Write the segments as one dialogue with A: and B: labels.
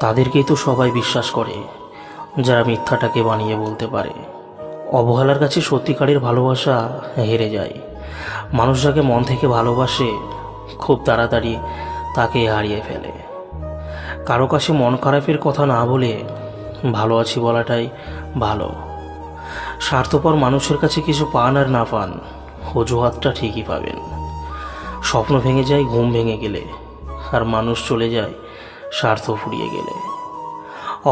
A: তাদেরকেই তো সবাই বিশ্বাস করে যারা মিথ্যাটাকে বানিয়ে বলতে পারে। অবহেলার কাছে সত্যিকারের ভালোবাসা হেরে যায়। মানুষ যাকে মন থেকে ভালোবাসে খুব তাড়াতাড়ি তাকে হারিয়ে ফেলে। কারো কাছে মন খারাপের কথা না বলে ভালো আছি বলাটাই ভালো। স্বার্থপর মানুষের কাছে কিছু পান আর না পান, অজুহাতটা ঠিকই পাবেন। স্বপ্ন ভেঙে যায় ঘুম ভেঙে গেলে, আর মানুষ চলে যায় স্বার্থ ফুরিয়ে গেলে।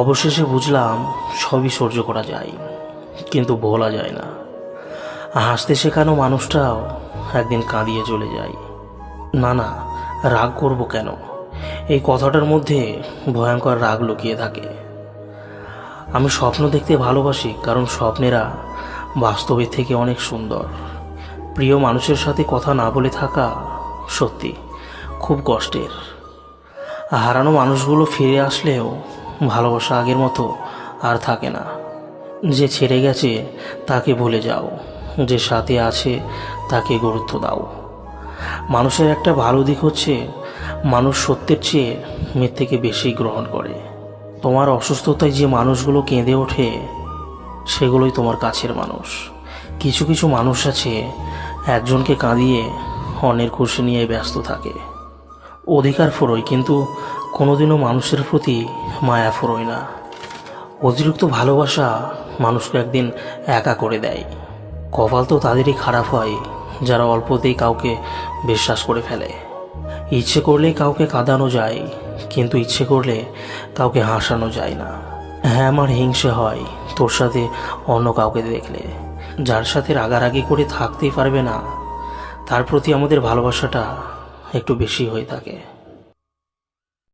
A: অবশেষে বুঝলাম সবই সহ্য করা যায়, কিন্তু ভোলা যায় না। হাসতে শেখানো মানুষটাও একদিন কাঁদিয়ে চলে যায়। না না, রাগ করব কেন? এই কথাটার মধ্যে ভয়ঙ্কর রাগ লুকিয়ে থাকে। আমি স্বপ্ন দেখতে ভালোবাসি, কারণ স্বপ্নেরা বাস্তবের থেকে অনেক সুন্দর। প্রিয় মানুষের সাথে কথা না বলে থাকা সত্যি খুব কষ্টের। হারানো মানুষগুলো ফিরে আসলেও ভালোবাসা আগের মতো আর থাকে না। যে ছেড়ে গেছে তাকে ভুলে যাও, যে সাথে আছে তাকে গুরুত্ব দাও। মানুষের একটা ভালো দিক হচ্ছে মানুষ সত্যের চেয়ে মিথ্যেকে বেশি গ্রহণ করে। তোমার অসুস্থতায় যে মানুষগুলো কেঁদে ওঠে সেগুলোই তোমার কাছের মানুষ। কিছু কিছু মানুষ আছে একজনকে কাঁদিয়ে অন্যের খুশি নিয়ে ব্যস্ত থাকে। অধিকার ফুরোয়, কিন্তু কোনোদিনও মানুষের প্রতি মায়া ফুরোয় না। অতিরিক্ত ভালোবাসা মানুষকে একদিন একা করে দেয়। কপাল তো তাদেরই খারাপ হয় যারা অল্পতেই কাউকে বিশ্বাস করে ফেলে। ইচ্ছে করলেই কাউকে কাঁদানো যায়, কিন্তু ইচ্ছে করলে কাউকে হাসানো যায় না। হ্যাঁ, আমার হিংসে হয় তোর সাথে অন্য কাউকে দেখলে। যার সাথে রাগারাগি করে থাকতেই পারবে না, তার প্রতি আমাদের ভালোবাসাটা একটু বেশি হয়ে থাকে।